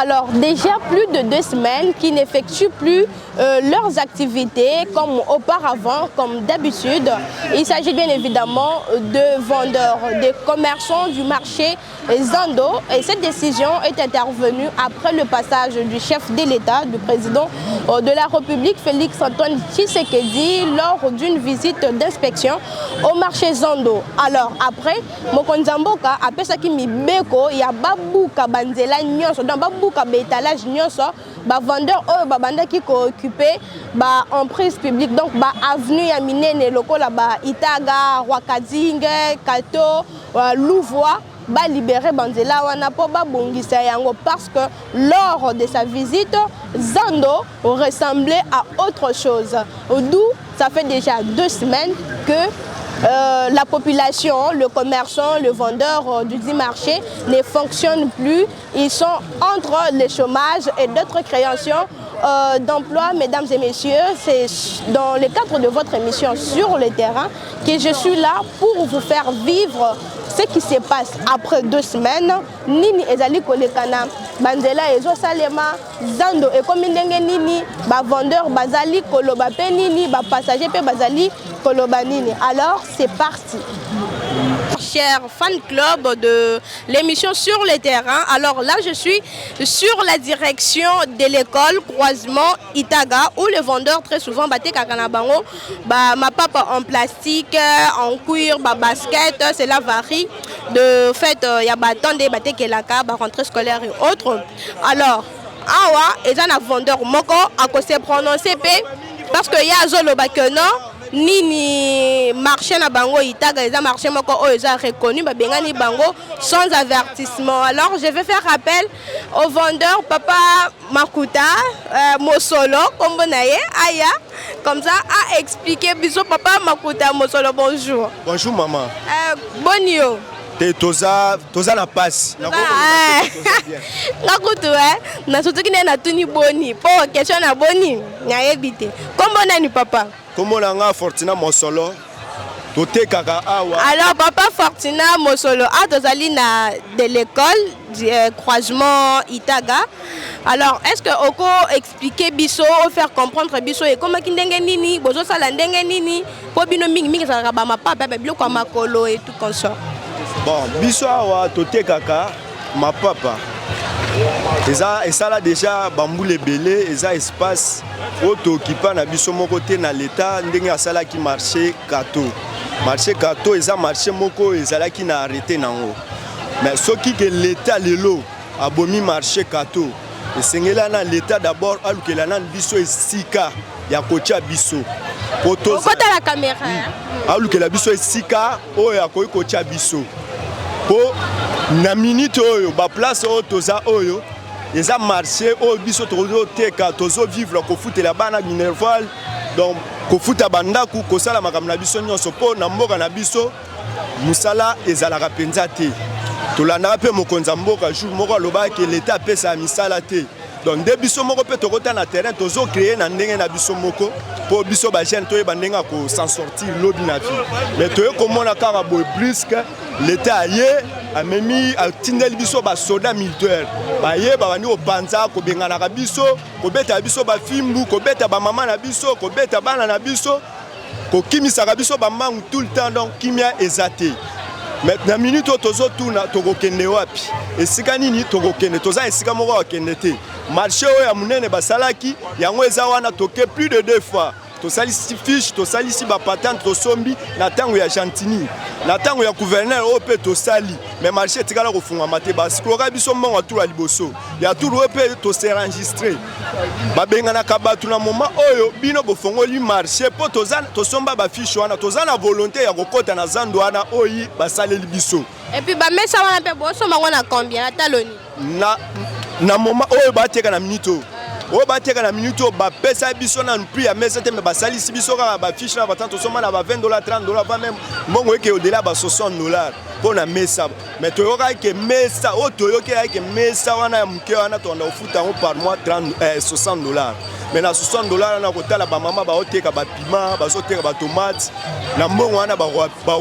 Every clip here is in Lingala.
Alors déjà plus de 2 semaines qui n'effectuent plus leurs activités comme auparavant, comme d'habitude. Il s'agit bien évidemment de vendeurs, des commerçants du marché Zando. Et cette décision est intervenue après le passage du chef de l'État, du président de la République, Félix-Antoine Tshisekedi, lors d'une visite d'inspection au marché Zando. Alors après, Mokonzamboka a ça qui mibeko, il y a babuka banzela nyonso, donc babuka bétalage nyonso, ba vendeur banda qui occupé ba emprise publique, donc ba avenue ya minene lokola ba Itaga, Rwakadinge, Kato, Louvois, ba libéré banzela wana po ba bongisa yango parce que lors de sa visite Zando ressemblait à autre chose. D'où ça fait déjà 2 semaines que la population, le commerçant, le vendeur du dit marché ne fonctionnent plus. Ils sont entre le chômage et d'autres créations d'emploi. Mesdames et messieurs, c'est dans le cadre de votre émission Sur le terrain que je suis là pour vous faire vivre ce qui se passe après 2 semaines. Nini ezali kolekana banzela ezo salema Zando et comme ndenge nini ba vendeur bazali koloba pe nini ba passager pe bazali koloba nini. Alors c'est parti. Chers fan club de l'émission Sur le terrain, alors là je suis sur la direction de l'école croisement Itaga où les vendeurs très souvent batte kakanabango ma papa en plastique, en cuir, basket, cela varie. De fait, il y a bâton de batte kelaka, rentrée scolaire et autres. Alors, awa et un vendeur moko à quoi se prononcer parce que y a zolo bakeno Nini marché na bango Itaga, les marché moko ont reconnu bengani bango sans avertissement. Alors je vais faire appel au vendeur Papa Makuta Mosolo Kombonaye Aya comme ça à expliquer biso Papa Makuta Mosolo bonjour. Bonjour maman. Bonio. Toza na passe. Nakutu na surtout qui na tuni boni. Po question na boni na ebité. Kombonani papa. Comment on a Fortina Mosolo? Alors papa Fortina Mosolo a tozali na de l'école du croisement Itaga. Alors est-ce que oko expliquer biso ou faire comprendre biso et comment kindenge nini bozo sala ndenge nini po bino mingi sala ba papa biblo kwa makolo et tout comme ça. Bon biso awa tote kaka ma papa. Et ça là déjà bamboule belé et ça espace auto qui pa na biso moko te na l'état ndenge asala ki marché Kato. Marché Kato et ça marché moko et ça là qui na arrêté nango. Mais ce qui que l'état lelo abomi marché Kato. Et sengela na l'état d'abord alukela na biso esika ya kocha biso. Poto la caméra. Alukela biso esika o ya kocha biso. Po na minute oyo ba place o toza oyo eza marché o biso tozo teka tozo vivre ko futela bana minerval donc ko futa bandaku ko sala makambo na biso nyonso po na mboka na biso musala ezalaka penza te tolanda pe mokonza mboka jour moko aloba ke l'état pesa misala te donc de biso moko pe tokota na terrain tozo créer na ndenge na biso moko po biso ba jeune toye bandenga ko s'en sortir lobi na vie mais toye komona kaka boy brusque l'état yé a memi a tindel biso ba soda militaire ba ye ba bani opanza ko bengana ka biso ko beta biso ba fimbu ko beta ba mama na biso ko beta bana na biso ko kimisa ka biso ba mangu tout le temps donc kimia ezate maintenant minute tozo tuna toko kende wapi esika nini toko kende toza esika moko wa kende te marché oyo ya munene basalaki yango eza wana toke plus de 2 fois tosalisi fiche tosalisi ba patente tosombi na tango ya Chantini na tango ya gouverneur ope tosali mais marché tikala kofunga mate basi ko biso mongo tout la liboso ya tout ope to se enregistrer ba benga na kabatu na moment oyo bino bofongoli marché po tozana tosomba ba fiche wana tozana volonté ya kokota na Zando wana oyi basaleli biso et puis ba mesa wana pe boso mangona combien na taloni na moment oyo bateka na minute o bateka na minute ba pesa biso na prix ya mesa te me basali si biso ka ba fiche na batante soma na ba $20 $30 pas même mbongo eke au-delà ba $60 pour na mesa mais to yoka ke mesa o to yoka ke mesa wana ya muke wana to na ofuta par mois $60 mais na 60 dollars na kotala ba mama ba oteka ba piment ba oteka ba tomate na mbongo wana ba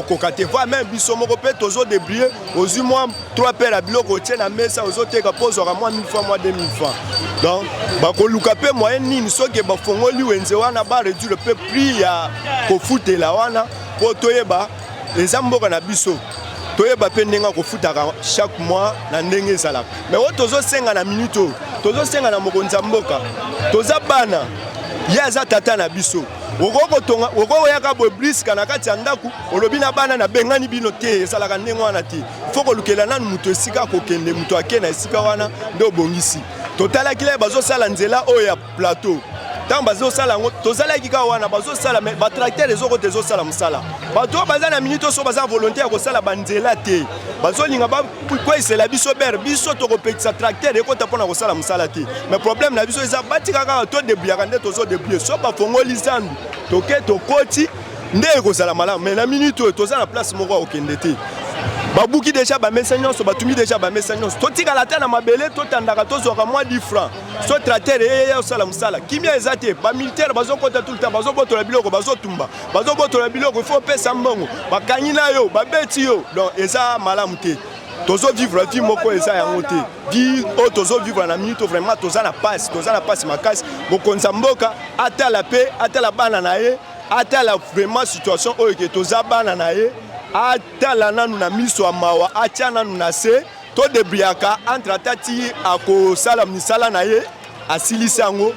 kokate va même biso moko pe tozo débrouiller ozu moi 3 paires à biloko tie na mesa ozoteka pozora moi 1000 francs moi 2000 francs donc ba koluka pe moyen nini soki ba fongoli wenze wana ba réduire pe prix ya kofutela wana po toyeba eza mboka na biso toyeba pe ndenga kofutaka chaque mois na ndenge ezalaka mais o tozo senga na minute tozo senga na mokonzi mboka toza bana ya za tata na biso oko yaka boy briska na kati ya ndaku olobi na bana na bengani bino te ezalaka ndenge wana te faut kolukela nanu muto esika kokende muto akena esika wana nde obongisi totalaki le bazosala nzela oyo ya plateau tant bazosala ngo tozalaki ka wana bazosala mais batracteur ezoko tezosala musala bato bazana minute so baza volontaire kosala banzela te bazolinga ba kwesela biso ber biso tokopekisa tracteur ekota pona kosala musala te mais problème na biso eza batika kaka to débrouiller nde tozo débrouiller so ba fongoli zandu toke tokoti nde ekozala malamu mais na minute toza na place moko okende te babuki déjà ba messagnon so batumi déjà ba messagnon totika la tana mabele totandaka tozoka moins 10 francs so tracteur ya osala musala kimia ezate ba militaire bazokota tout le temps bazobotola biloko bazotumba bazobotola biloko il faut pesa mbongo bakanyi na yo babeti yo donc eza malamu te tozo vivre vie moko eza yango te vie o tozo vivre na minute vraiment toza na passe makasi mokonza mboka atala pe atala bana na ye atala vraiment situation oyo ke toza bana na ye atala nanu na miso ya mawa atia nanu na se to debriaka entre atati akosala misala na ye asilisa yango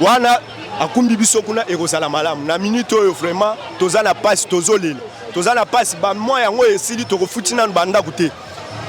wana akumbi biso kuna ekozala malamu na minute oyo vraiment toza na passe tozolela toza na passe bamwa yango esili tokofuti nanu bandako te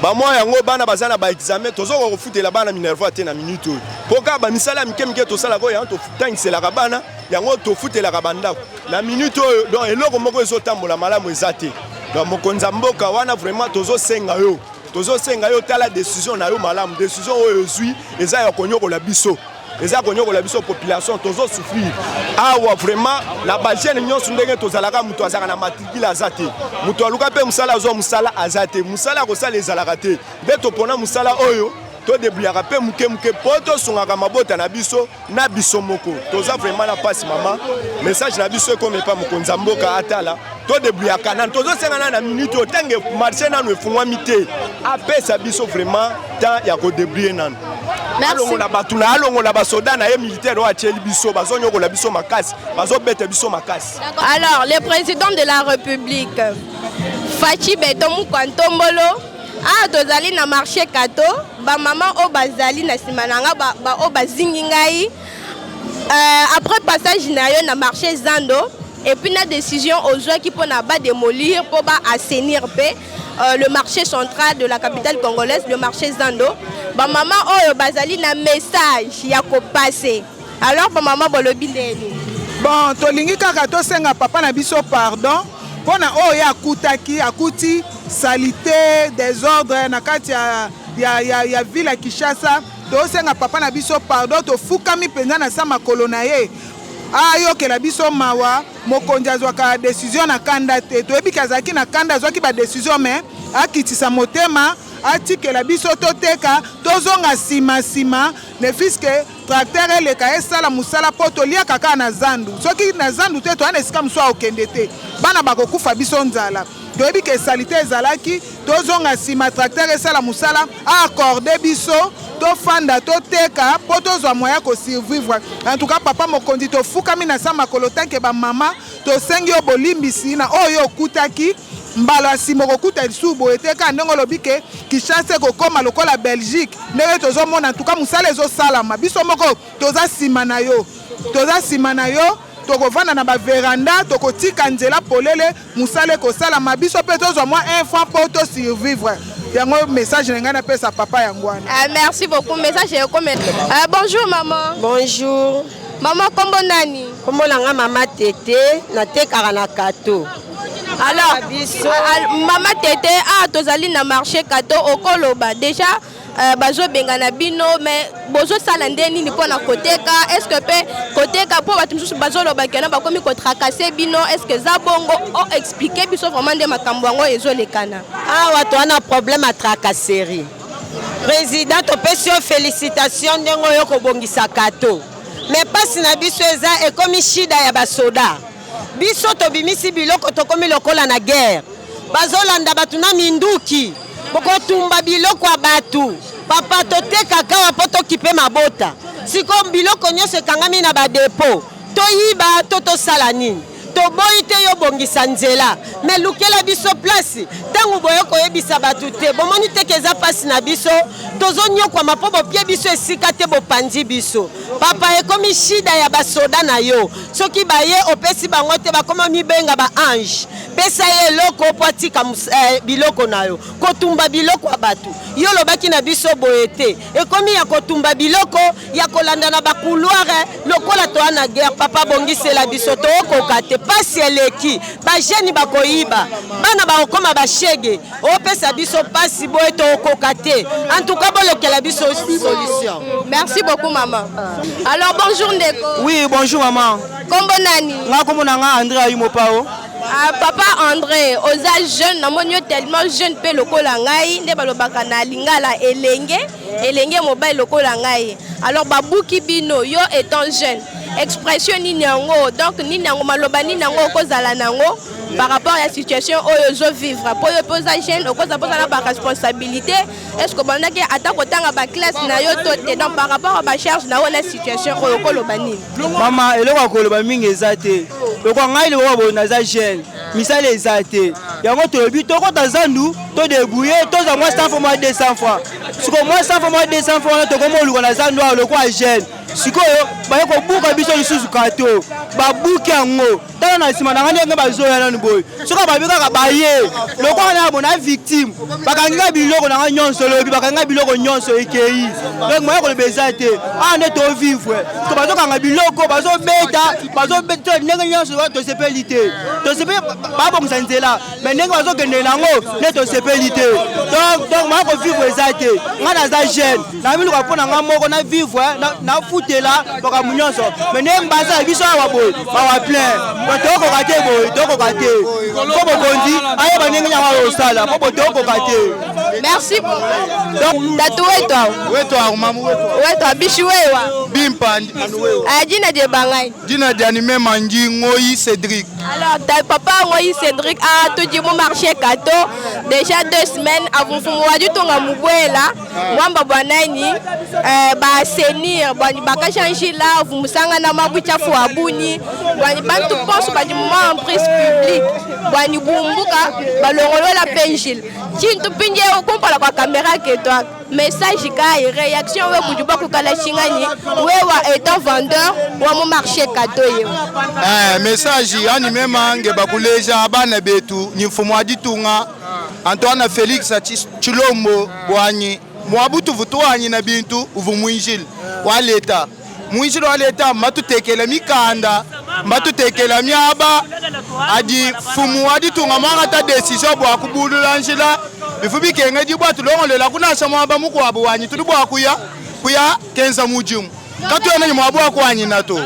bamwa yango bana baza na baexamen tozokofutela bana minerva te na minute oyo mpo kaka bamisala mike tosalaka oyo yango totangiselaka bana yango tofutelaka bandako na minute oyo donc eloko moko ezotambola malamu eza te donc mokonza mboka wana vraiment tozosenga yo tala décision na yo malamu décision oyo ezwi eza ya konyokola biso eza konyokola biso population tozo souffrir awa vraiment na bajene nyonso ndenge tozalaka muto azaka na matricule aza te muto aluka pe musala azo musala aza te musala kosala ezalaka te nde topona musala oyo to débrouillera pe muke poto sungaka mabota na biso moko toza vraiment na passe mama message na biso comme pas mokonza mboka atala to débrouiller kana tozo senga na minute otange marché nanu efungwa mité apesa biso vraiment temps ya ko débrouiller nanu alongo na batuna alongo na basoda na ye militaire wa cheli biso bazonyoko la biso makasi bazobeta biso makasi. Alors le président de la République Fachi Beto Mukwantombolo a tozali na marché kato ba mama o bazali na simananga ba o bazingi ngai après passage na yo na marché Zando et puis na décision aux gens qui pona ba démolir pour ba assainir le marché central de la capitale congolaise, le marché Zando. Ba mama o bazali na message ya ko passer. Alors ba mama bolobi ndeni. Bon, tolingi kaka to senga papa na biso pardon. Pona oyo akuti salité désordre na kati ya ville ya Kinshasa to senga papa na biso pardon to fukami penza na sama kolona ye ayo ke la biso mawa mokonzi azwaka décision na kanda te to ebi kazaki na kanda azwaki ba décision mais akitisa motema atikela biso toteka tozonga sima ne fiske tracteur eleka esala musala po tolia kaka na zandu soki na zandu te to ana esika muso okende te bana bakokufa biso nzala toyebi ke salite ezalaki tozonga sima tracteur esala musala accordé biso tofanda toteka po tozwa moya ko survivre. En tout cas papa mokonzi tofukami na sama kolotanke ba mama tosengi yo bolimbisi na oyo okutaki mbala simo kokuta lisubo eteka ndongo lobike Kinshasa kokoma lokola Belgique ndenge tozomona en tout cas musala ezosalama biso moko toza sima na yo tokovanda na ba veranda tokotika nzela polele musala kosalama biso pe tozwa mwa info po to survivre. Yango message na ngana pesa papa yangwana. Merci beaucoup message est comme bonjour maman. Bonjour. Maman kombo nani? Kombo nanga mama Tete na tekara na kato. Alors mama Tete tozali na marché kato okoloba déjà bazo bengana bino mais bozo sala ndeni ni pona koteka est-ce que pe koteka po batu mususu bazo loba kana bakomi ko tracasser bino est-ce que za bongo o expliquer biso vraiment de makambo ngo ezo lekana watu ana problème à tracasserie président to pesio félicitations ndengo yo ko bongisa kato mais pasi na biso eza ekomi shida ya basoda biso tobimisi biloko tokomi lokola na guerre bazolanda bato na minduki bokotumba biloko ya bato papa totekaka wa po tokipe mabota siko biloko nyonso ekangami na badepo toyiba to tosala nini toboyi te yo bongisa nzela me lukela biso place ntango boye koyebisa bato te bomoni teke eza mpasi na biso tozonyokwama mpo bopie biso esika te bopanzi biso papa ekomi shida ya basoda na yo soki baye opesi bango te bakoma mibenga baange pesa ye eloko po atika biloko na yo kotumba biloko ya bato yo lobaki na biso boye te ekomi ya kotumba biloko ya kolanda na bakouloire lokola toa na guerre papa bongisela biso tookoka te pasi eleki bajeni bakoyiba bana bakokoma bashege opesa biso pasi boye tookoka te en tout cas bolokela biso solution. Merci beaucoup maman. Alors bonjour Ndeko. Oui, bonjour maman. Kombo nani? Nga kombo nanga André Ayumopao. Papa André, oza jeune, namonio tellement jeune pe lokola ngai, nde balobaka na lingala elenge mobile lokola ngai. Alors babuki bino yo étant jeune, expression nini yango, donc nini yango maloba nini yango kozala nango par rapport à la situation oyo zo vivre. Po yo posa jeune, okoza posa na ba responsabilité. Est-ce que bandaki atako tanga ba classe na yo tote donc par rapport à ba charge na la situation oyo koloba nini? Maman, eloko koloba mingi ezate. Loko ngai le wo na za jeune. Misale ezate. Yango to bi to ko tazandu, to débrouiller, to za moi 100 fois moi 200 fois. Siko moi 100 fois moi 200 fois to ko mo luko na zandu a loko a jeune. Sikoyo bayeko buka biso lisusu kato babuki yango tala na sima na ngane bazoya na boy soka babika ka baye loko na bona victime bakanga biloko na nyonso lobi bakanga biloko nyonso ekei donc moya ko lebeza te ande to vivre to bazoka nga biloko bazobeta ndenge nyonso to sepelite babo msanzela mais ndenge bazokende nango ne to sepelite donc moya ko vivre ezate ngana za jeune na miluka pona nga moko na vivre na là pour munyoso mais nem baza biso wa boy ba plein to ko kate boy to ko kate ko bondi aye banenge nya wa osala ko to ko kate. Merci donc tatoué toi mamu toi bishuwewa bimpa ajina de bangai dina de animé manji ngoyi Cédric. Alors papa ngoyi Cédric a tout dit mon marché kato déjà 2 semaines avant fumwa du tonga mubwela mwamba bwanani ba senir bwani baka changer là vous musanga na mabucha fo abuni bwani bantu pense ba du moment en prise publique bwani bumbuka balongolo la penjil tintu pinje okompala kwa caméra que toi message ka réaction we kujuba kukala chingani wewa étant vendeur wa mon marché kato yo message animé mange bakuleja abana betu ni mfumo aditunga Antoine Félix Chilombo bwanyi mwabutu vutuanyi na bintu uvumwinjili wa leta mwinjili wa leta matutekela mikanda matutekela myaba adi fumu aditunga mangata decision bwa kubulula njila bifubi kenge dibwa tulongolela kuna samwa muko abwanyi tulibwa kuya kenza mujimu katu yana mwabu akwanyi nato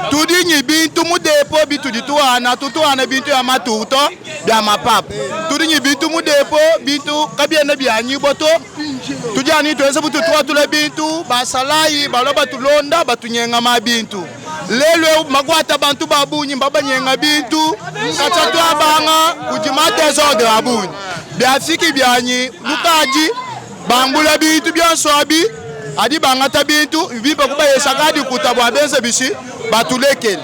tudinyi bintu mudepo bitu dituana tutuana bintu ya matuto bya mapap tudinyi bintu mudepo bintu kabiena byanyi boto tujani tuweze butu twatula bintu basalai baloba tulonda batunyenga mabintu lelo magwata bantu babunyi babanyenga bintu katatu abanga kujimate zode abunyi byafiki byanyi lukaji bambula bintu byanswabi adi bangata bintu biba kuba yesakadi kutabwa benze bisi batulekele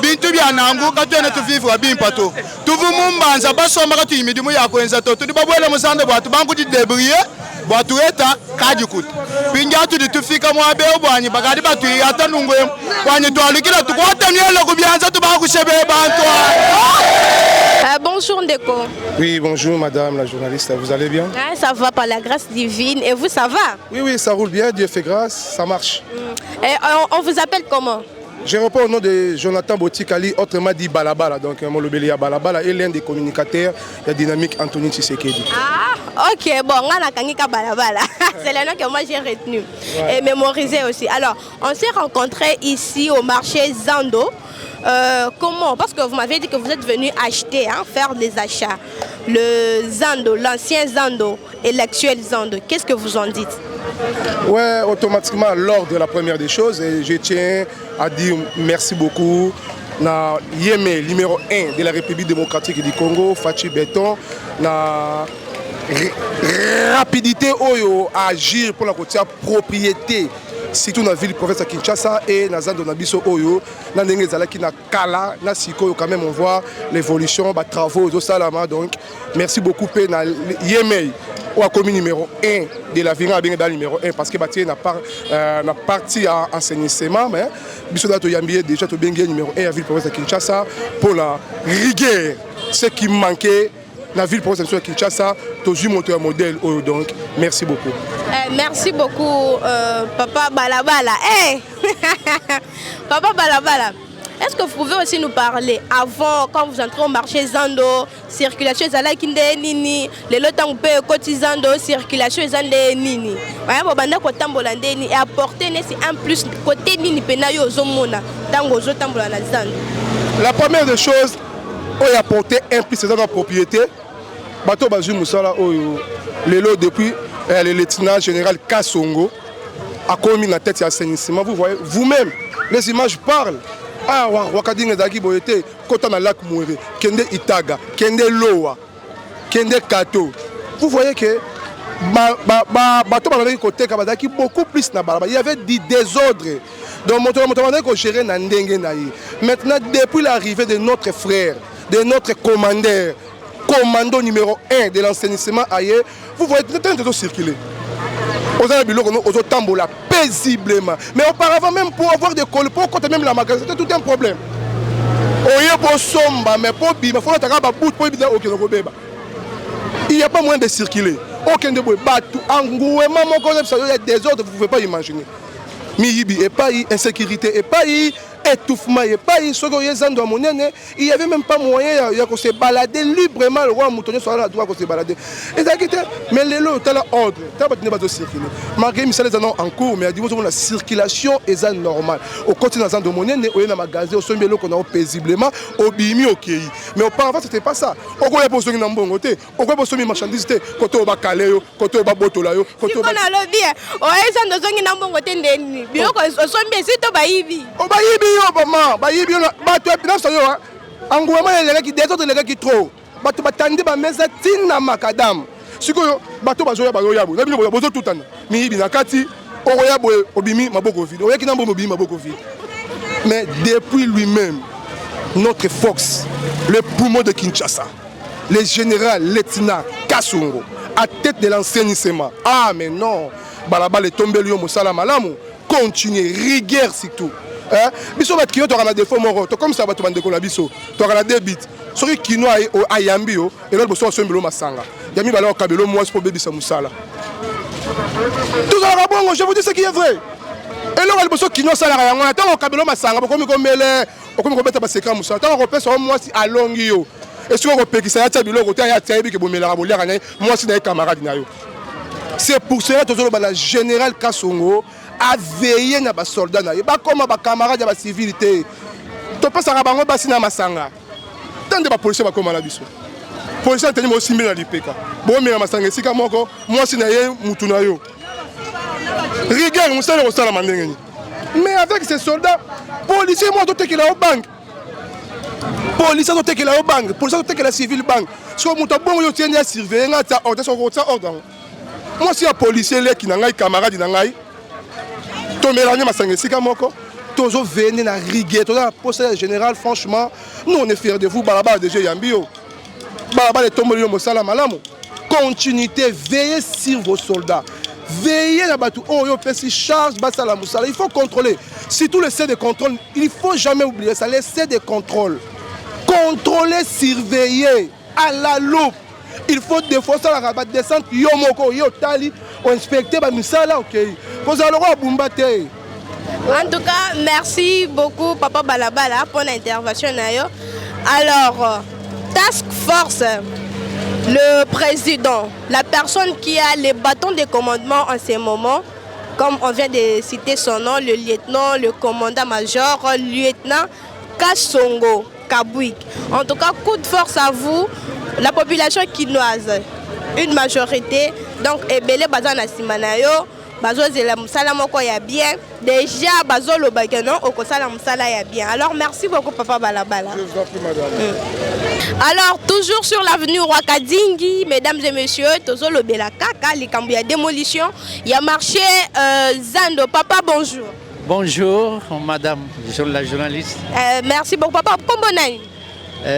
bintu bya nangu katwene tuvivwa bimpato tuvumumbanza basoma katu imidimu yakwenza to tudi babwele musande bwatu bangu di debrier bwatu eta kaji kuta pinja tudi tufika mwabe obwanyi bagadi batu yata nungwe bwanyi twalukira tukwata nyelo kubyanza tubakushebe bantu. Bonjour Ndeko. Oui, bonjour madame la journaliste, vous allez bien? Ça va par la grâce divine. Et vous, ça va? Oui, ça roule bien, Dieu fait grâce, ça marche. Et on vous appelle comment? Je réponds au nom de Jonathan Botikali, autrement dit Balabala, donc mon lobelia Balabala est l'un des communicateurs de Dynamique Anthony Tshisekedi. Ah, ok, bon, on a Kangika Balabala. C'est le nom que moi j'ai retenu et mémorisé aussi. Alors, on s'est rencontrés ici au marché Zando. Comment? Parce que vous m'avez dit que vous êtes venu acheter, faire des achats. Le Zando, l'ancien Zando et l'actuel Zando, qu'est-ce que vous en dites? Ouais, automatiquement, l'ordre de la première des choses, et je tiens à dire merci beaucoup na Yémé, numéro 1 de la République démocratique du Congo, Fachi Béton, na rapidité oyo à agir pour la côté propriété, surtout dans la ville province de Kinshasa et dans la Nabiso oyo, dans la qui na Kala, na Siko, quand même on voit l'évolution, les travaux, tout ça là, donc merci beaucoup na Yémé. Ou à commune numéro 1 de la ville, numéro 1 parce que Batié n'a parti en assainissement, mais Bissoda Toyambié déjà to bengue numéro 1 à la ville province de Kinshasa pour la rigueur, ce qui manquait la ville province de Kinshasa, toujours monter un modèle. Donc merci beaucoup. Merci beaucoup Papa Balabala. Hey Papa Balabala. Est-ce que vous pouvez aussi nous parler avant, quand vous entrez au marché Zando, circulation Zalakinde Nini, les lots peut cotisando, circulation Zande Nini. Et apporter un plus côté Nini Penayo Zomona, Tango Zotambola Zando. La première des choses, on a apporté un plus dans la propriété. Bateau Bazou Moussala, les lots depuis le lieutenant général Kassongo a commis la tête et assainissement. Vous voyez, vous-même, les images parlent. Ah, wakadinga zaki boyete kota na lac Mouéré, kende Itaga, kende Loa, kende Kato. Vous voyez que bateau banaki côté kabadaki beaucoup plus na balaba. Il y avait du désordre. Donc moto ko gérer na ndenge na yi. Maintenant depuis l'arrivée de notre frère, de notre commando numéro 1 de l'assainissement ailleurs, vous voyez tout le temps circuler. Aux autres tambola paisiblement. Mais auparavant, même pour avoir des cols, pour compter même la magasin, c'était tout un problème. Il n'y a pas moyen de circuler. Aucun de vous battu. Engouement, il y a des ordres, vous ne pouvez pas imaginer. Miyibi, et pas insécurité, et pas étouffement, et pas il n'y avait même pas moyen de se balader librement. Le roi Moutonnier soit là, droit de se balader. Mais les lots, tu as l'ordre, tu n'as pas de circuler. Malgré que les années en cours, mais la circulation est normale. Au continent de Monnaie, on a un magasin, on a paisiblement, au bimi, au Kéi. Mais auparavant, ce n'était pas ça. On a besoin d'un bon côté, on a besoin de marchandises, côté au Bakaleo, côté au Babotolayo, côté au Bakaleo. Engouement les des autres les qui trop bato batandi ba meza tina makadam sikoyo bato bazoya bayoya bo nabino bozo tutana mi bi nakati oya bo obimi maboko vide oya kinambo obimi maboko vide. Mais depuis lui-même notre force, le poumon de Kinshasa, le général lieutenant Kassongo à tête de l'assainissement. Ah mais non, balaba le tomber lion mosala malamu, continuer rigueur surtout. Biso bat kino to kana défaut moro to comme ça bat bande ko la biso to kana débit soki kino ayambi yo et l'autre bosso sombelo masanga yami bala kabelo moi pour bébé sa musala tout ça bon je vous dis ce qui est vrai et l'autre bosso kino sala yango tant kabelo masanga ko mi ko mele ko mi ko beta ba seka musala tant ko pesa moi si alongi yo et si on repekisa ya tabilo ko ta ya tsabi ke bomela ka bolia kana moi si na camarade na yo. C'est pour cela que le général Kassongo a veillé na ba soldats na ba comme ba camarades ya ba civilité to pesa ka bango basi na masanga tant de ba policier ba comme la biso policier teni mo simbi na lipeka bo me na masanga sika moko moi si na ye mutu na yo rigueur musala ko sala mandengeni. Mais avec ces soldats policiers moi to tekela au banque policiers to tekela au banque policiers to tekela civil banque so mutu bongo yo tiende ya surveiller ngata ordre so ko ta ordre. Moi si un policier là qui n'a pas camarade n'a pas tomber ma sangesika moko tozo venir na rigueur tozo la poste général franchement nous on est fiers de vous balaba déjà yambio balaba les tomber yo mosala malamu continuité veillez sur vos soldats veillez na batu oh yo pesi charge basala musala il faut contrôler si tout le set de contrôle il faut jamais oublier ça les set de contrôle contrôler surveiller à la loupe. Il faut défoncer la rabat descente yomoko yo tali inspecter ba misala OK. Vous allez voir Bumbate. En tout cas, merci beaucoup Papa Balabala pour l'intervention. Alors, Task Force, le président, la personne qui a les bâtons de commandement en ces moments, comme on vient de citer son nom, le lieutenant, le commandant-major, lieutenant Kassongo Kabouik. En tout cas, coup de force à vous. La population quinoise, une majorité, donc Ebele Bazana Simanayo, bazozela musala moko ya bien déjà bazoloba que non okosala musala ya bien. Alors merci beaucoup papa Balabala. Je vous en prie madame. Alors toujours sur l'avenue Rwakadingi, mesdames et messieurs, tozolobela kaka likambo ya démolition, il y a marché Zando. Papa bonjour. Bonjour madame la journaliste. Merci beaucoup papa. Kombo nani?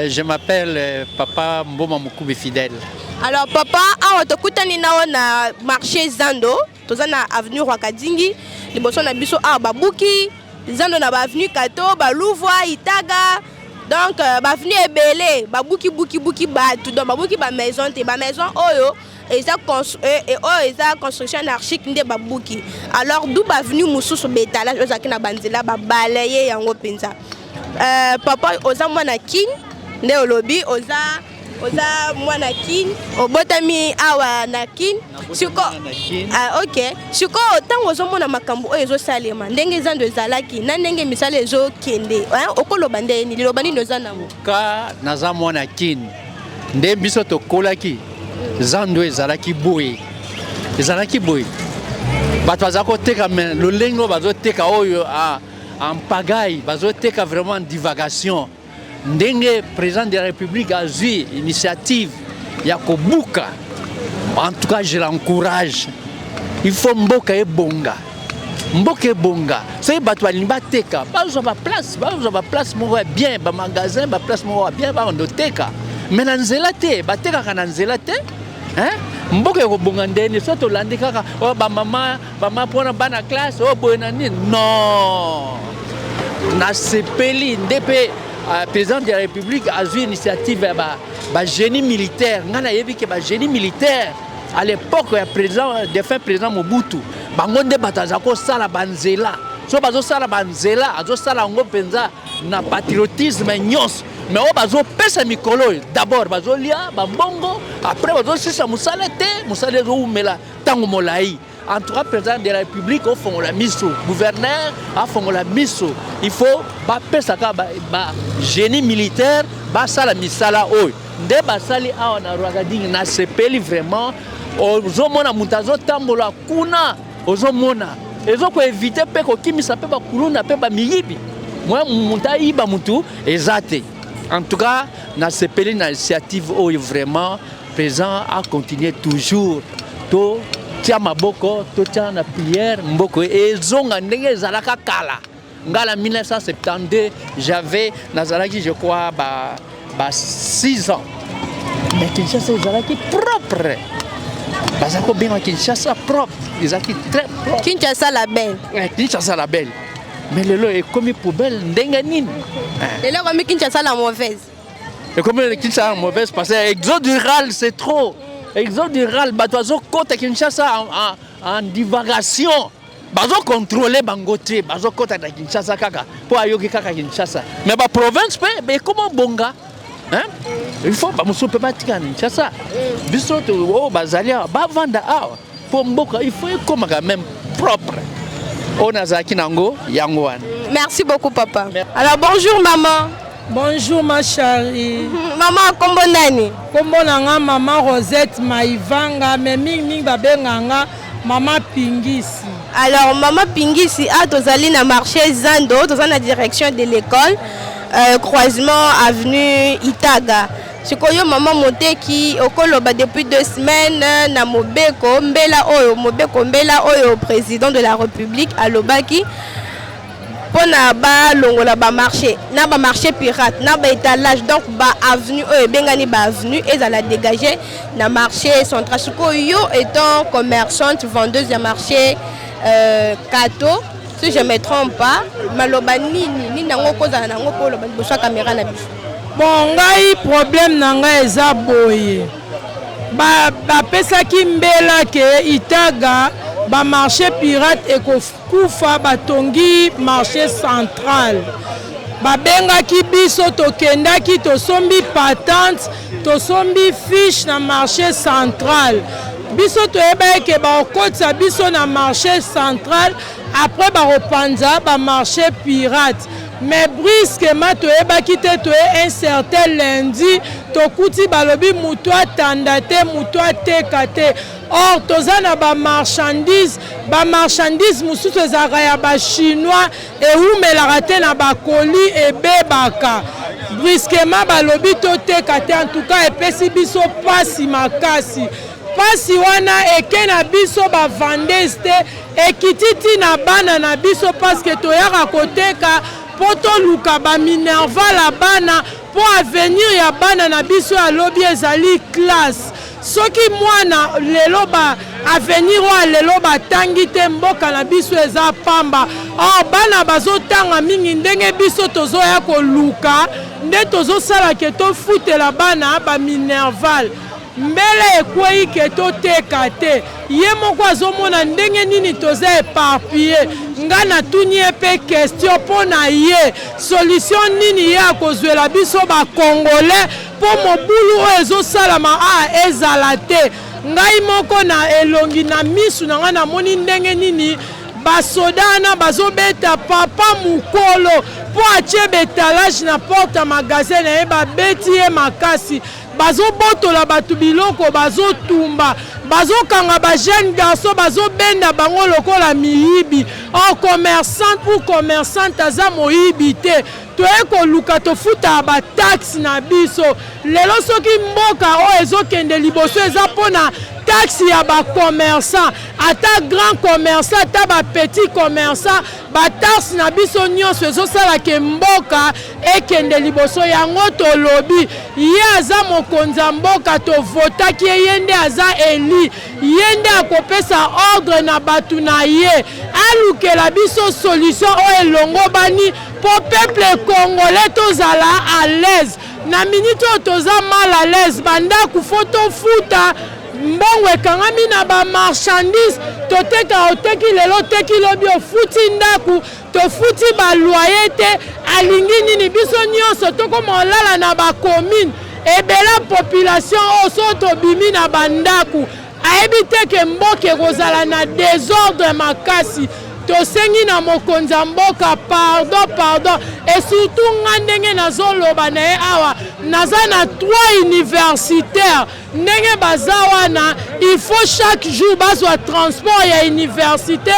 Je m'appelle Papa Mboma Moukoube Fidèle. Alors papa, awa tokutani nao na marché Zando, toza na avenue Rwakadingi, liboso na biso awa babuki, Zando na ba avenue Kato, ba Louvois, Itaga. Donc ba avenue ebele, babuki buki batu, donc babuki ba maison te, ba maison oyo et ça construction anarchique nde babuki. Alors d'où ba avenue mususu betalage ozaki na banzela ba balaye yango penza. Papa oza mwana king nde olobi oza mwana kin obotami awa na kin siko ok siko tango ozomona makambo oyo ezosalema ndenge Zando ezalaki na ndenge misala ezokende okoloba ndeni liloba nini oza nango ka naza mwana kin nde biso tokolaki Zando ezalaki boye bato baza koteka me lolenge oyo bazoteka oyo en pagaille bazoteka vraiment en divagation. Ndenge président de la République a eu initiative Yakobuka. En tout cas, je l'encourage. Il faut mboka e bonga. C'est batwa libateka. Ba place mo bien, ba magasin, ba place mo bien, ba ndoteka. Mais nanzela te, bateka kananzela te. Hein? Mboka e bonga ndeni so to landika ka o ba mama pona bana classe o boyena ni. Non. Na sepeli ndepe président de la République a eu initiative à génie militaire. On a vu que génie militaire à l'époque défunt président Mobutu. Bangonde batazako sala banzela. So bazo sala banzela, azo sala ngo penza na patriotisme nyos. Mais on bazo pesa mikolo d'abord bazo lia bambongo, après bazo sisa musala te, musala zo umela tango molai. En tout cas, président de la République, au fond, la mise au gouverneur, au fond, la mise au. Il faut génie militaire, la misala oi. Dès basali a on a regardé na sepeli vraiment. Ozomona mutazo tambola kuna, ozomona. Ezo ko éviter pe ko kimisa pe ba kuluna pe ba miyibi. Moi mutai ba mutu ezate. En tout cas, na sepeli na initiative oi vraiment président a continué toujours to tia maboko to tia na prière mboko ezonga ndenge ezalaka kala ngala 1972 j'avais nazalaki je crois 6 ans mais Kinshasa ezalaki propre bazako bien Kinshasa propre ezalaki très propre Kinshasa la belle mais lelo est comme poubelle ndenge nini lelo comme Kinshasa la mauvaise et comme Kinshasa la mauvaise parce que exode rural c'est trop. Exode rural, bazo kota Kinshasa en divagation. Bazo contrôler Bangote, bazo kota na Kinshasa kaka. Pour ayoki kaka Kinshasa. Mais ba province mais comment bonga? Hein? Il faut pas muso pe batika Kinshasa. Biso to bazalia ba vanda awa. Pour mboka il faut comme quand même propre. On a zaki nango yangwan. Merci beaucoup papa. Alors bonjour maman. Bonjour ma chérie. Maman kombo nani? Kombo nanga maman Rosette Maivanga mais mingi babenganga maman Pingisi. Alors maman Pingisi a tozali na marché Zando, tozali na direction de l'école croisement avenue Itaga. Sikoyo maman Moteki okoloba depuis 2 semaines na Mobeko Mbela oyo président de la République alobaki pona ba longola ba marché pirate na ba étalage donc ba avenue bengani ba avenue ezala dégager na marché central sikoyo étant commerçante vendeuse ya marché Kato si je me trompe pas maloba nini nango kozala nango po loba liboso caméra na biso. Bon ngai problème nanga eza boye ba pesaki mbela ke Itaga ba marché pirate ekokufa batongi marché central babengaki biso tokendaki tosombi patente tosombi fiche na marché central biso toyebaki ke bakotisa biso na marché central après bakopanza ba marché pirate mais brusquement toyebaki te toye un certain lundi tokuti balobi mutu atanda te mutu ateka te. Or toza na ba marchandise mususu ezalaka ya ba chinois eumelaka te na bakoli ebebaka. Brusquement balobi toteka te, en tout cas epesi biso pasi makasi. Pasi wana eke na biso ba vendeuse te, ekititi na bana na biso parce que toyaka koteka po toluka ba Minerval la bana po avenir ya bana na biso alobi ezali classe. Soki mwana lelo ba avenir wa lelo batangi te mboka na biso eza pamba. Or bana bazotanga mingi ndenge biso tozoya koluka nde tozosala ke tofutela bana ba Minerval. Mbele ekwei ke toteka te. Ye moko azomona ndenge nini toza éparpillé. Nga natuni epe question po na ye. Solution nini ye akozwela biso ba Congolais po mobulu oyo ezosalama ezala te. Ngai moko na elongi na misu na nga namoni ndenge nini basoda na bazobeta papa mukolo po atie betalage na porte magasin na ye babeti ye makasi. Bazobotola batu biloko bazotumba bazokanga ba jeune garçon bazobenda bango lokola miyibi. En commerçant ou commerçante aza moyibi te. Toye koluka tofuta ba taxe na biso. Lelo soki mboka o ezokende liboso eza pona taxe ya ba commerçant, ata grand commerçant, ata ba petit commerçant, ba taxe na biso nyonso ezosala ke mboka ekende liboso yango tolobi. Ye aza mokonzi mboka tovotaki yende aza eli. Yende akopesa ordre na batu na ye. Alukela biso solution o elongo bani po peuple congolais tozala à l'aise. Na minute toza mal à l'aise banda ku photo futa mbongo ekangami na ba marchandise toteka oteki lelo teki lobi ofuti ndaku tofuti ba loyer te alingi nini biso nyonso tokoma olala na ba commune ebela population oso tobimi na bandaku ayebi te ke mboka ekozala na désordre makasi. Tosengi na mokonzi mboka pardon et surtout nga ndenge nazoloba na ye awa naza na 3 universitaires ndenge baza wana il faut chaque jour bazwa transport ya université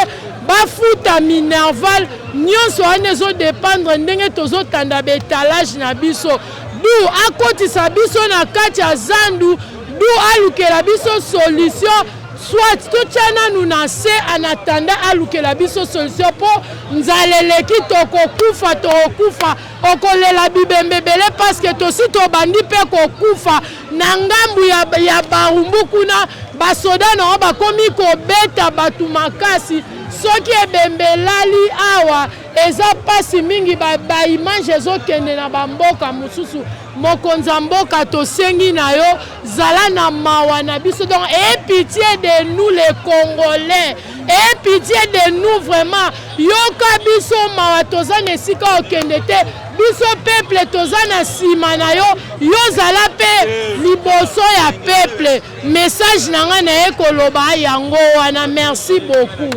bafuta Minerval nyonso wana ezodépendre ndenge tozotanda betalage na biso du akotisa biso na kati ya zandu du alukela biso solution. Soit totiana nous nase en attendant alukela biso solution po nzaleleki tokokufa okolela bibembebele parce que tosi tobandi pe kokufa na ngambu ya barumbu kuna basoda na bakomi kobeta batu makasi soki ebembelali awa eza pasi mingi ba image ezokende na bamboka mususu mokonzi mboka tosengi na yo zala na mawa na biso. Donc aie pitié de nous les Congolais, aie pitié de nous vraiment. Yoka biso mawa toza na esika okende te biso peuple toza na sima na yo zala pe liboso ya peuple. Message nanga na ekoloba yango wana. Merci beaucoup.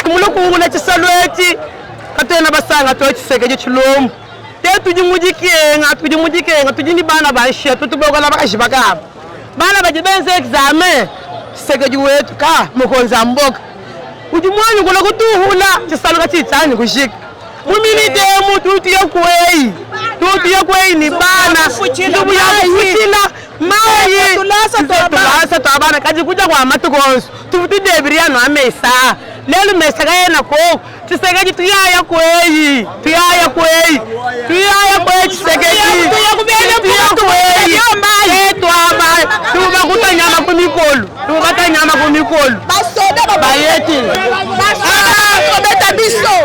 Kumulukungula chisalweti katena basanga to chisekeje chilombo tujimudikenga tujini bana bashe tutubogola bakashibaka bana bajibenze examen chisekeje wetu ka mokonzi mboka ujimwanyu kola kutuhula chisaluka chitsani kushika mumilite mutu tutiyo kwei ni bana ndubu ya kuchila mayi tulasa tabana kaji kuja kwa matukonso tufuti debiriano amesa lelu mesa kayena ko chisekeji tuyaya kwei chisekeji tubakuta nyama kumikolu bayeti kobeta biso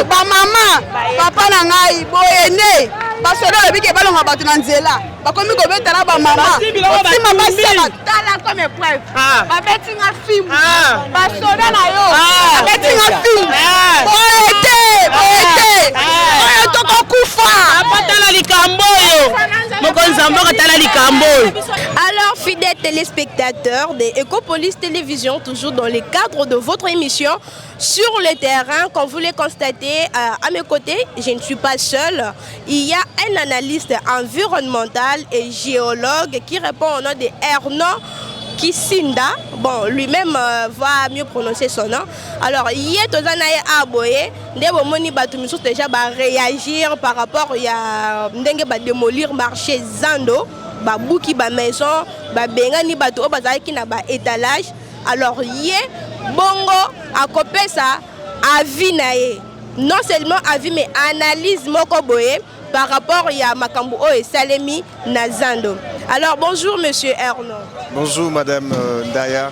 bamama papa na ngai boyene basoda obike balonga bato na nzela bakomi kobetela bamama otima basi batala comme épreuve babetinga film basoda na yo babetinga film boete oyo tokokufa apatala likambo oyo mokonzi ya mboka tala likambo oyo. Alors, fidèles téléspectateurs de Ecopolis Télévision, toujours dans le cadre de votre émission sur le terrain, comme vous le constatez, à mes côtés, je ne suis pas seule. Il y a un analyste environnemental et géologue qui répond au nom de Erno Kisinda. Bon, lui-même va mieux prononcer son nom. Alors, il y a Tozanaye Aboye, Ndebomoni Batumisus déjà va réagir par rapport à Ndenge va démolir marché Zando. Babouki ba maison ba bengani bato o bazaki na ba étalage. Alors yé bongo akopé ça avis naé, non seulement avis mais analyse moko boye par rapport à makambo o et Salemi Nazando. Alors bonjour monsieur Erno. Bonjour madame Ndaya.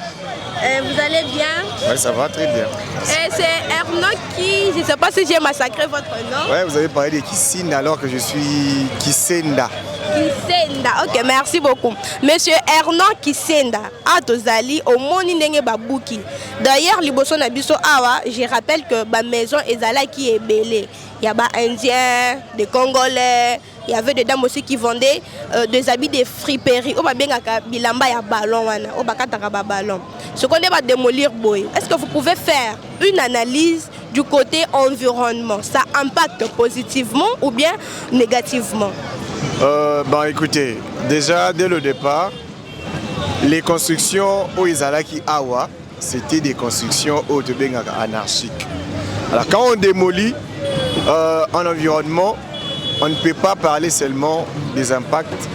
Vous allez bien? Oui, ça va très bien. Et c'est Erno qui, je ne sais pas si j'ai massacré votre nom. Oui, vous avez parlé de Kisinda alors que je suis Kisenda. Kisenda, ok, merci beaucoup. Monsieur Erno Kisenda, Atozali, au Moni Nenge Babouki. D'ailleurs, Liboso Nabiso Awa, je rappelle que ma maison Ezala qui est belée. Il y a des Indiens, des Congolais, il y avait des dames aussi qui vendaient des habits de friperie. Au Babengaka Bilamba ya ballon, au Bakataka ballon. Ce qu'on va démolir, boy. Est-ce que vous pouvez faire une analyse du côté environnement? Ça impacte positivement ou bien négativement? Écoutez, déjà dès le départ, les constructions au Izalaki Awa, c'était des constructions au Tebengaka anarchiques. Alors quand on démolit en environnement, on ne peut pas parler seulement des impacts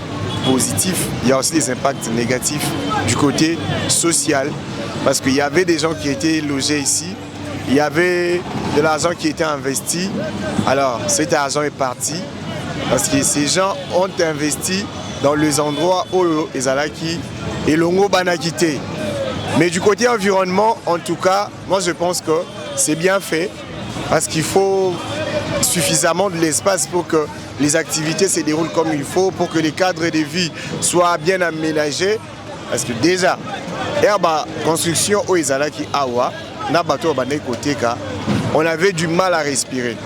positifs, il y a aussi des impacts négatifs du côté social. Parce qu'il y avait des gens qui étaient logés ici, il y avait de l'argent qui était investi. Alors cet argent est parti parce que ces gens ont investi dans les endroits où les Alaki et l'Ongo Banakité. Mais du côté environnement, en tout cas, moi je pense que c'est bien fait parce qu'il faut suffisamment de l'espace pour que les activités se déroulent comme il faut, pour que les cadres de vie soient bien aménagés. Parce que déjà, la construction au Izalaki Awa, on avait du mal à respirer.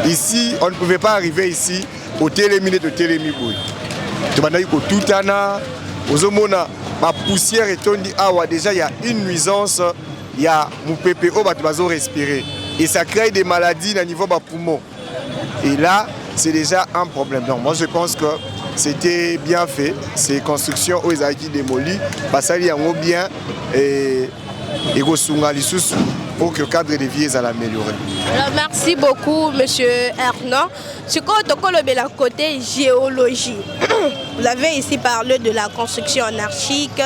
Ici, on ne pouvait pas arriver ici au télémine de télémiboui. Ma poussière est tondue Awa. Déjà, il y a une nuisance, il y a mon PPO qui respirer. Et ça crée des maladies au niveau des poumons. Et là, c'est déjà un problème. Donc moi, je pense que c'était bien fait. Ces constructions aux Izalaki démolies, ça y est bien et pour que le cadre de vie soit amélioré. Alors, merci beaucoup, monsieur Erno. Ce qu'on a la côté géologie. Vous avez ici parlé de la construction anarchique,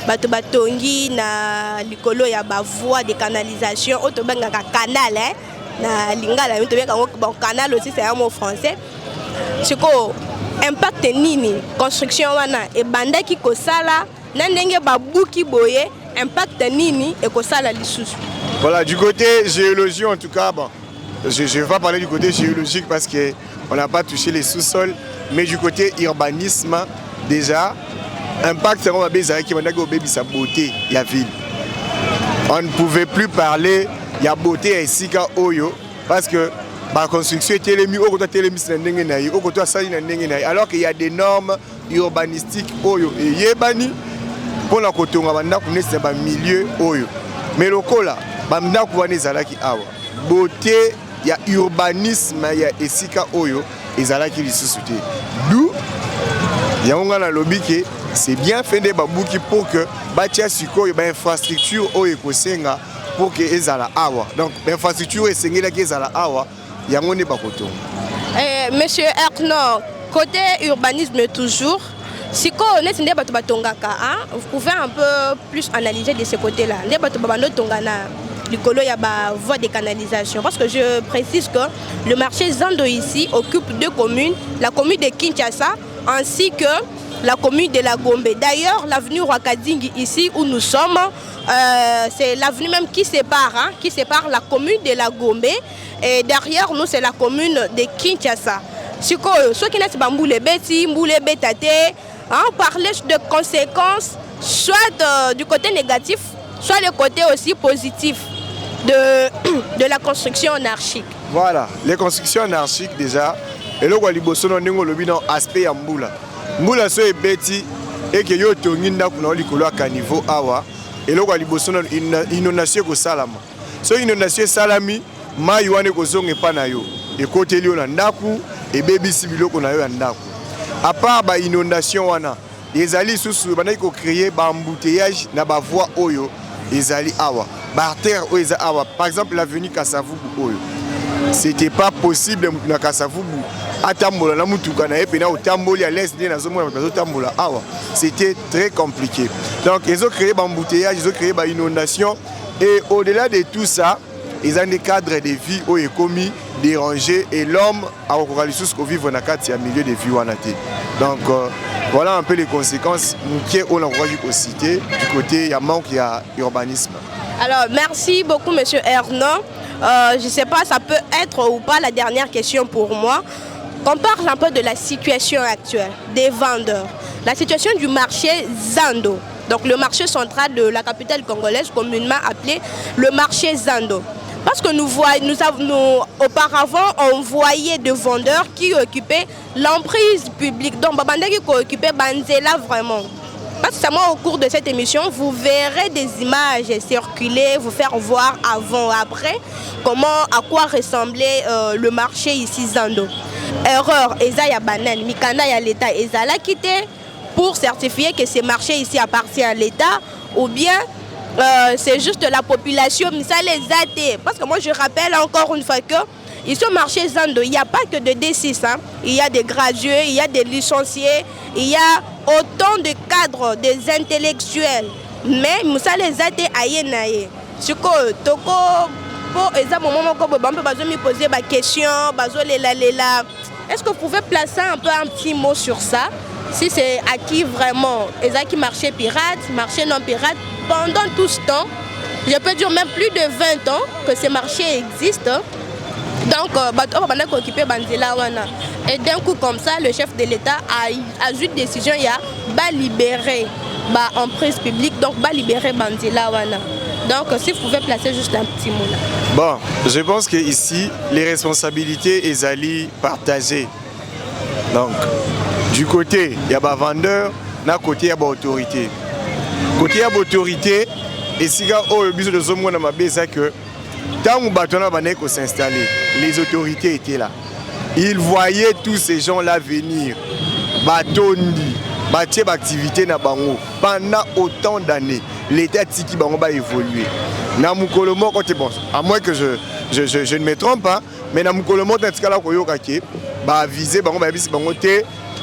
Batobatongi, na Likolo, il y a une voie de canalisation, il y a un canal, na Lingala, bon canal aussi, c'est un mot français. Ce qu'on impact nini construction wana et banda qui kosala nandenge babuki boye impact nini et kosala lisusu. Voilà, du côté géologie en tout cas, bon, je ne vais pas parler du côté géologique parce qu'on n'a pas touché les sous-sols, mais du côté urbanisme, déjà, impact c'est qu'on qui va sa beauté, la ville. On ne pouvait plus parler, il y a beauté ici qu'à Oyo, parce que la construction était alors qu'il y a des normes urbanistiques Oyo et Yebani pour la côté on va milieu Oyo. Mais le cas là, beauté, il y a urbanisme, il y a Esika Oyo, et Zalaki li société. D'où il y a un lobby qui c'est bien fait des babouki pour que Batia Siko, il y a une infrastructure Oyo Kosenga pour que Ezala Awa. Donc l'infrastructure est sengela qui Ezala Awa, il y a un bakoto. Monsieur Erno, côté urbanisme toujours. Si vous pouvez un peu plus analyser de ce côté-là. Il y a une voie de canalisation. Parce que je précise que le marché Zando ici occupe deux communes, la commune de Kinshasa ainsi que la commune de la Gombe. D'ailleurs, l'avenue Rwakadingi ici où nous sommes, c'est l'avenue même qui sépare la commune de la Gombe. Et derrière nous, c'est la commune de Kinshasa. Ceux qui n'ont pas mboulé bêti, mboulé bétaté, on parlait de conséquences, soit du côté négatif, soit le côté aussi positif de la construction anarchique. Voilà, les constructions anarchiques déjà, et là, on a aspect à mboula. Mboula, c'est bêti, et que yo tonginda kuna likolo à niveau awa, et là, on a une inondation au salama. So inondation salami, ma yuane ko zonge panayo, et côté lion ndaku, et baby sibilo qu'on a eu ndaku. À part ba inondation wana, les alliés sous banay ko créer ba embouteillage na ba voie oyo, les alliés awa, ba terre oyo awa. Par exemple l'avenue Kasavubu oyo, c'était pas possible na Kasavubu. Atambola na mutuka na epena otamboli à l'est na zomo na otambola awa. C'était très compliqué. Donc ils ont créé ba embouteillage, ils ont créé ba inondation. Et au-delà de tout ça, ils ont des cadres de vie où est commis, dérangé, et l'homme a encore vivre dans un milieu de vie. Donc voilà un peu les conséquences qui on a cité du côté il y a manque, il y a urbanisme. Alors merci beaucoup Monsieur Ernon. Je ne sais pas, ça peut être ou pas la dernière question pour moi. On parle un peu de la situation actuelle des vendeurs, la situation du marché Zando. Donc le marché central de la capitale congolaise, communément appelé le marché Zando. Parce que auparavant, on voyait des vendeurs qui occupaient l'emprise publique. Donc, qui occupaient Banzela vraiment. Parce que moi, au cours de cette émission, vous verrez des images circuler, vous faire voir avant, après, à quoi ressemblait le marché ici Zando. Erreur, Ezaya Banan, Mikana ya l'État, Ezala quitté pour certifier que ce marché ici appartient à l'État, ou bien c'est juste la population, mais ça les athées. Parce que moi je rappelle encore une fois que ici au marché Zando, il n'y a pas que de D6, hein. Il y a des gradués, il y a des licenciés, il y a autant de cadres, des intellectuels. Mais ça les athées aïe. Ce que toko pour moment me poser ma question, est-ce que vous pouvez placer un petit mot sur ça? Si c'est acquis vraiment, qui marché pirate, marché non pirate, pendant tout ce temps, je peux dire même plus de 20 ans que ce marché existe. Donc, on a occupé Banzela wana. Et d'un coup comme ça, le chef de l'État a eu une décision, il a libéré l'emprise publique, donc libérer Banzela wana. Donc, si vous pouvez placer juste un petit mot là. Bon, je pense que ici, les responsabilités sont partagées. Donc, du côté, il y a des vendeurs, d'un côté, il y a des autorités. Côté, il y a des autorités, et si que tant que s'installer, les autorités étaient là. Ils voyaient tous ces gens-là venir. Batondi, bâtir l'activité pendant autant d'années. L'État tiki va évoluer. Namukolomo, à moins que je ne me trompe pas, mais Namukolomo, dans ce cas-là, va viser,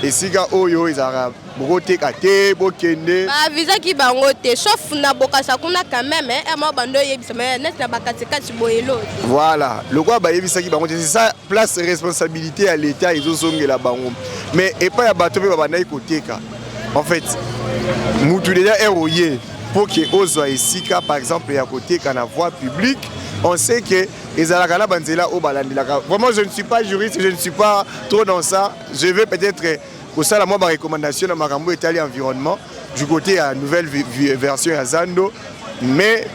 et si oyo ils arabes broté kate bokende visa ki bangote sauf na bokasa kuna quand même moi bando yebisa mais net na bakati kati boyelo. Voilà, le quoi ba yebisa ki bangote, c'est ça place responsabilité à l'État ils ont la bango. Mais et pas ya bato pe ba na côté ka. En fait, mutu déjà héroïe pour que ozo esika par exemple ya côté kana voie publique, on sait que ezalaka banzela o balandelaka. Vraiment je ne suis pas juriste, je ne suis pas trop dans ça. Je vais peut-être pour ça, ma recommandation dans Marambo Italie Environnement, du côté à nouvelle version à Zando. Mais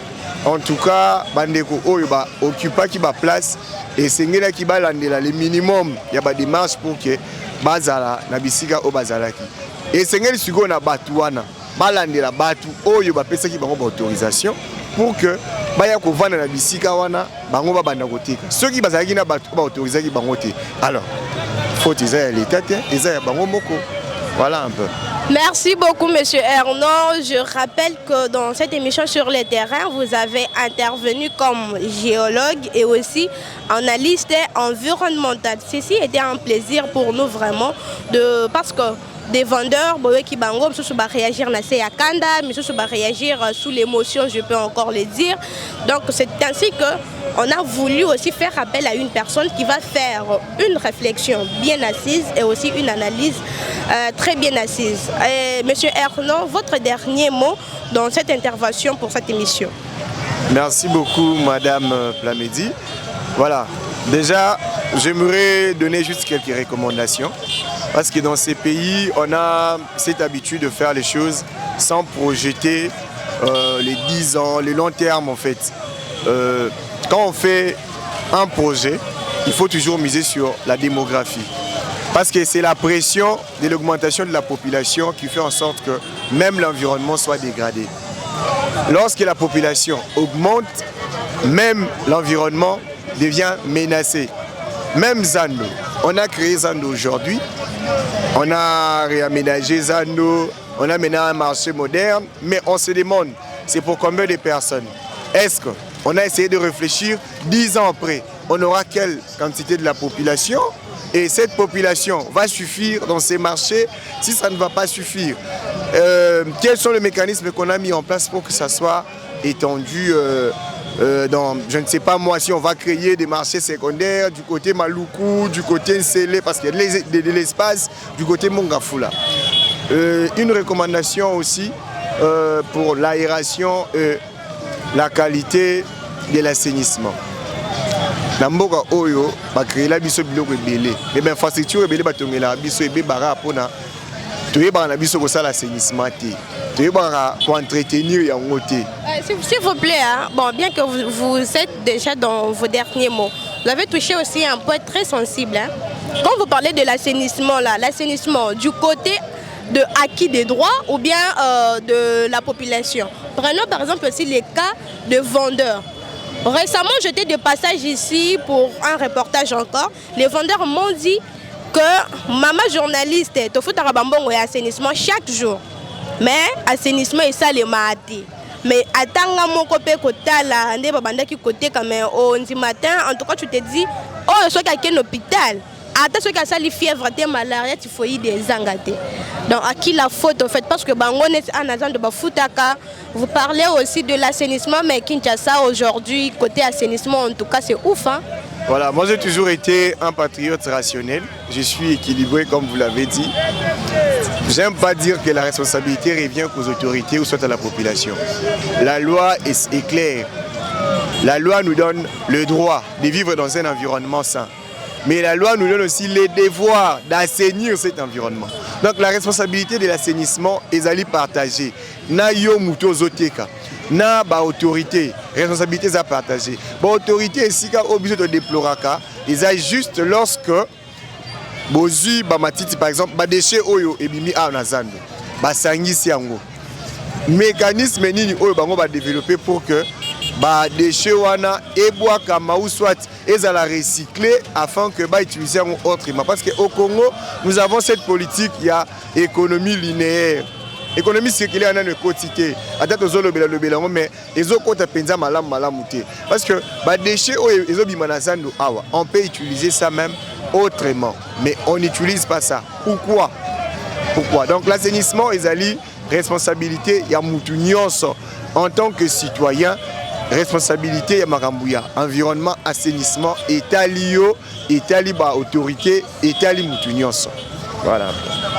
en tout cas, Bandeko Oyoba occupe qui va place et c'est là qui va le minimum. Il y a des démarches pour que Bazala, Nabisiga au Bazalaki. Et c'est là qui va Batouana, Balandela Batu Oyoba Pesa qui va autorisation pour que Baya Kovana Nabisiga Wana, Bangoba Bandagotika. Ceux qui Bazalaki n'a pas autorisé qui bangote. Alors, faut l'État, voilà un peu. Merci beaucoup Monsieur Ernon. Je rappelle que dans cette émission sur les terrains, vous avez intervenu comme géologue et aussi analyste environnemental. Ceci était un plaisir pour nous vraiment parce que des vendeurs qui va réagir à Kanda, mais va réagir sous l'émotion, je peux encore le dire. Donc c'est ainsi qu'on a voulu aussi faire appel à une personne qui va faire une réflexion bien assise et aussi une analyse très bien assise. Monsieur Ernon, votre dernier mot dans cette intervention pour cette émission. Merci beaucoup Madame Plamedi. Voilà, déjà j'aimerais donner juste quelques recommandations. Parce que dans ces pays, on a cette habitude de faire les choses sans projeter les 10 ans, les longs termes en fait. Quand on fait un projet, il faut toujours miser sur la démographie. Parce que c'est la pression de l'augmentation de la population qui fait en sorte que même l'environnement soit dégradé. Lorsque la population augmente, même l'environnement devient menacé. Même Zando, on a créé Zando aujourd'hui, on a réaménagé Zando, on a maintenant un marché moderne, mais on se demande, c'est pour combien de personnes? Est-ce qu'on a essayé de réfléchir 10 ans après, on aura quelle quantité de la population? Et cette population va suffire dans ces marchés si ça ne va pas suffire. Quels sont les mécanismes qu'on a mis en place pour que ça soit étendu dans, je ne sais pas moi, si on va créer des marchés secondaires du côté Maluku, du côté Nsele, parce qu'il y a de l'espace du côté Mongafula. Une recommandation aussi pour l'aération et la qualité de l'assainissement. Na mboka oyo ba créer la biso biloko ebele mais ben infrastructure ebele ba tongela biso ebe bara pona toyeba na biso ko sala assainissement te toyeba ko entretenir yango te. S'il vous plaît, hein, bon, bien que vous êtes déjà dans vos derniers mots, vous avez touché aussi un point très sensible. Hein. Quand vous parlez de l'assainissement, là, l'assainissement du côté de acquis des droits ou bien de la population. Prenons par exemple aussi les cas de vendeurs. Récemment, j'étais de passage ici pour un reportage encore. Les vendeurs m'ont dit que maman journaliste, tu fais un assainissement chaque jour. Mais assainissement est ça le matin. Mais attends, mon copain côté matin, en tout cas, tu te dis, oh, je suis quelqu'un hôpital. Attends, ce qui a ça, les fièvres, des malarias, il faut y des zangatés. Donc, à qui la faute, en fait? Parce que vous parlez aussi de l'assainissement, mais Kinshasa, aujourd'hui, côté assainissement, en tout cas, c'est ouf. Hein? Voilà, moi j'ai toujours été un patriote rationnel. Je suis équilibré, comme vous l'avez dit. J'aime pas dire que la responsabilité revient aux autorités ou soit à la population. La loi est claire. La loi nous donne le droit de vivre dans un environnement sain. Mais la loi nous donne aussi les devoirs d'assainir cet environnement. Donc la responsabilité de l'assainissement est partagée. Na yo muto zoteka, na ba autorité, responsabilité à partager. Ba autorité ici ka obligé de déploraka, ils a juste lorsque bozu ba matiti par exemple ba déchet oyo ebimi a na Zando. Ba sangisi yango. Mécanisme nini oyo bango ba développer pour que ba déchets wana ebwaka ma ou soit ezala recycler afin que ba utiliser autrement parce que au Congo nous avons cette politique il y a économie linéaire économie circulaire na quotité atteindre zolo bela mais ezokota penza malamu te parce que ba déchets ezobima na Zando awa on peut utiliser ça même autrement mais on n'utilise pas ça. Pourquoi donc l'assainissement ezali responsabilité ya mutu nyonso en tant que citoyen. Responsabilité ya Makambuya, environnement, assainissement, État lio, État liba autorité, État mutu nyonso. Voilà.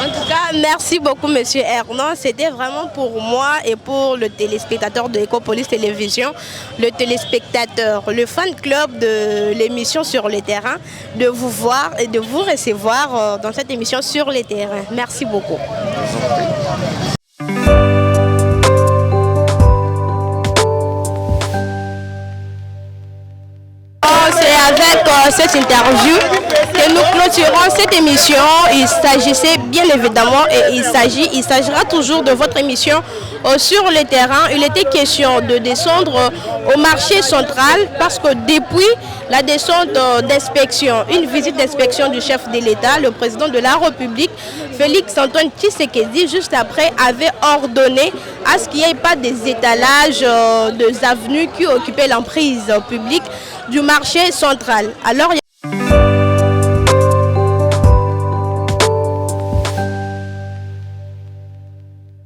En tout cas, merci beaucoup, Monsieur Hernan. C'était vraiment pour moi et pour le téléspectateur de Ecopolis Télévision, le téléspectateur, le fan club de l'émission Sur le terrain, de vous voir et de vous recevoir dans cette émission Sur le terrain. Merci beaucoup. C'est avec cette interview que nous clôturons cette émission. Il s'agissait bien évidemment et il s'agira toujours de votre émission Sur le terrain. Il était question de descendre au marché central parce que depuis la descente d'inspection, une visite d'inspection du chef de l'État, le président de la République, Félix-Antoine Tshisekedi, juste après, avait ordonné à ce qu'il n'y ait pas des étalages des avenues qui occupaient l'emprise publique du marché central. Alors, il y